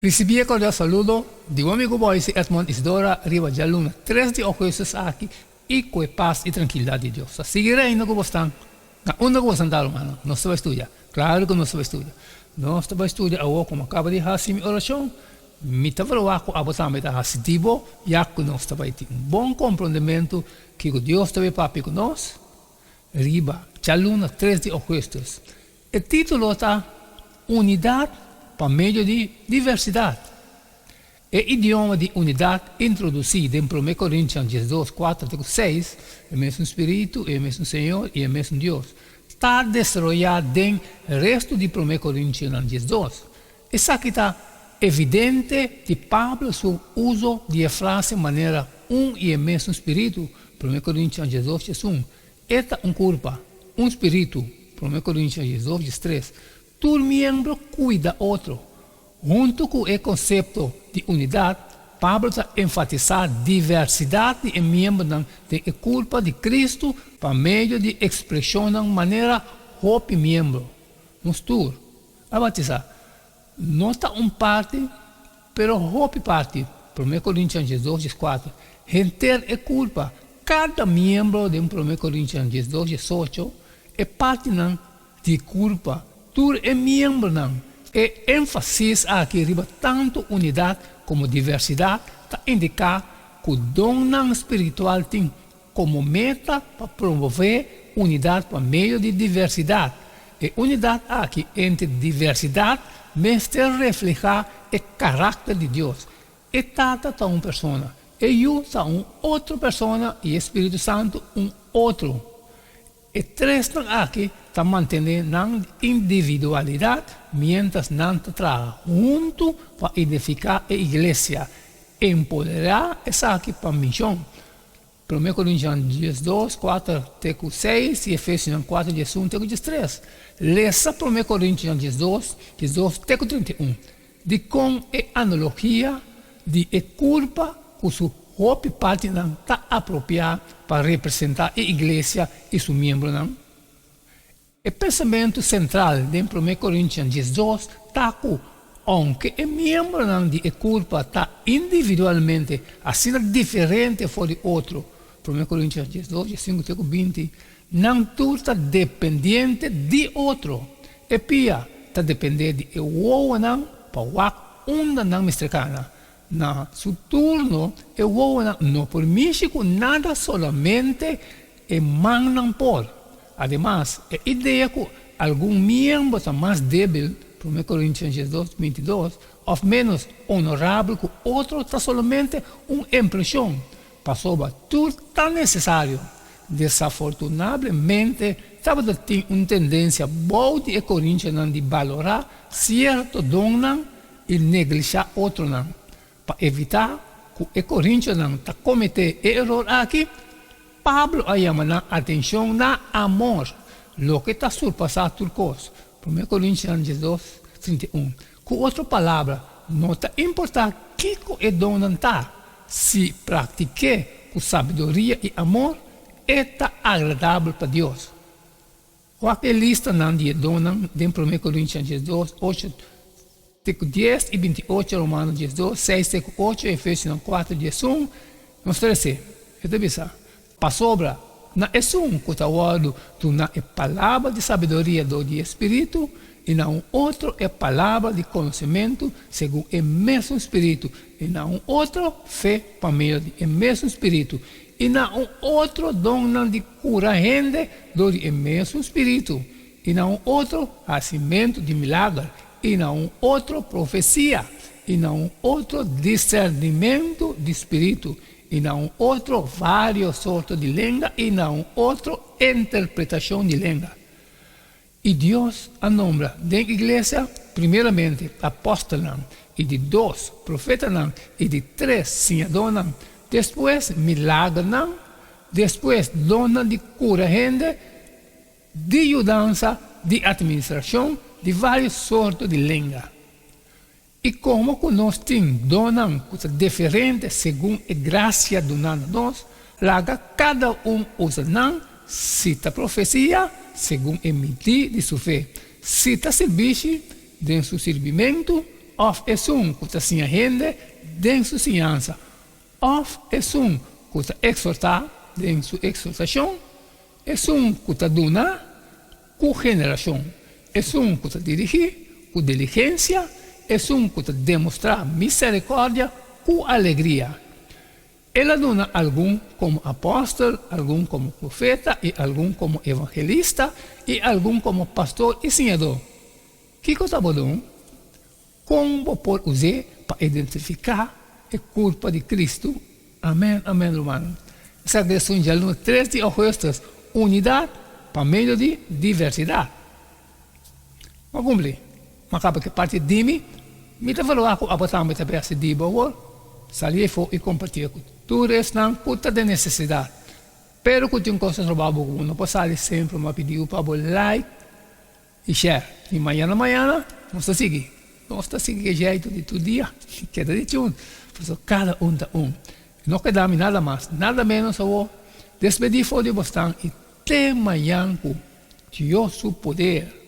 Recebi cordial saludo de um amigo Boise Edmond Isidora Riva de Luna, 3 de agosto aqui, e com paz e tranquilidade de Deus. Seguirei no que você está, onde você está, mano. Nós vamos estudar, claro que nós vamos estudar. Nós vamos estudar agora, como acaba de fazer minha oração, me está falando com a botar me está positivo, já que nós vamos ter bom compreendimento que Deus está papi com nós. Riva de Luna, 3 de agosto. O título está Unidade para meio de diversidade. O idioma de unidade introduzido em 1 Coríntios 12, 4, 6, o mesmo Espírito, o mesmo Senhor e o mesmo Deus, está desarrollado em resto de 1 Coríntios 12. Isso aqui está evidente de Pablo seu uso de frase de maneira e o mesmo Espírito, 1 Coríntios 12, 1. Esta é uma culpa, Espírito, 1 Coríntios 12, 3. Todo membro cuida outro. Junto com o conceito de unidade, Pablo está enfatizando a diversidade de membros da culpa de Cristo para meio de expressão de maneira hope membro. Nos tour, a batizar. Não está parte, pero hope parte. 1 Coríntios 12, 4. Renter é culpa. Cada membro de 1 Coríntios 12, 8 é parte de culpa. Tudo é membro e ênfase aqui riba tanto unidade como diversidade para indicar que o dom espiritual tem como meta para promover unidade por meio de diversidade. E unidade aqui entre diversidade mestre reflejar o caráter de Deus. E tata está uma pessoa, e eu está uma outra pessoa e o Espírito Santo um outro. E três aqui está mantendo a individualidade, mientras não trabalha junto para edificar a igreja. Empoderar essa aqui para a missão. 1 Coríntios 12, 4, 6 e Efésios 4, 1, 3. Leça 1 Coríntios 12, 31. De com a analogia de culpa que sua hope parte não está apropriada para representar a igreja e seus membros. O pensamento central de 1 Coríntios 12 está que, aunque o membro de culpa está individualmente assim diferente de outro, 1 Coríntios 12, 5, 20, não tudo está dependente de outro. E pia está dependente de o para onde não me estrecana. Na seu turno, eu não permite que nada solamente emanem por. Además, a ideia que algum membro está mais débil, 1 Coríntios 12, 22, ou menos honorável que outro, está solamente uma impressão. Passou tudo tão necessário. Desafortunadamente, estava tendo uma tendência boa de Coríntios de valorar certo dom e negligenciar outro. Para evitar que o Coríntios está cometendo erro aqui, Pablo chama a atenção na amor, o que está surpassando tudo coisa. 1 Coríntios 12, 31. Com outra palavra, não está importante que o dom está. Se pratique com sabedoria e amor, está agradável para Deus. Qualquer lista de dom de 1 Coríntios 12, 8, 10 e 28, Romanos 12, 6, 8, Efésios 4, 1, nos 13. Para sobra, na um que está na palavra de sabedoria do Espírito, e na outro é palavra de conhecimento segundo o mesmo Espírito, e na outro fé para meio do mesmo Espírito, e na outro dom de cura gente do mesmo Espírito, e na outro nascimento de milagre, e na outro profecia, e na outro discernimento de Espírito, e na outro vários sortos de língua, e na outro interpretação de língua. E Deus nombra da igreja, primeiramente, apóstolos, e de 2, profetas, e de 3, senhores, depois, milagres, depois, dona de cura gente, de ajudança, de administração, de vários sortos de língua. E como nós temos donas diferentes segundo a graça donada a nós, cada usa cita profecia segundo a medida de sua fé, cita serviço de seu servimento, of es que está sin gente en su enseñanza, of es que está exhortar en su exhortación, es que está dona con generación, es que está dirigir con diligencia, es que está demostrar misericordia con alegría. Él dona algún como apóstol, algún como profeta, y algún como evangelista, y algún como pastor y senador. ¿Qué cosa podemos? Como por usar para identificar a culpa de Cristo? Amén, amén, hermano. Essa questão de aluno 3 de agosto, unidade para meio de diversidade. Mas cumpre. Mas acaba que parte de mim, me está falando que a botar me está pensando de boa, sair fora e compartilhar com tudo isso não custa de necessidade. Pero que tem coisas roubadas, não pode sair sempre, mas pedir para like e share. E amanhã, vamos seguir. Vamos seguir o jeito de todo dia, cada dia um. Cada da um. Não queda nada mais, nada menos, eu vou despedir fora de você e até amanhã com Deus o poder.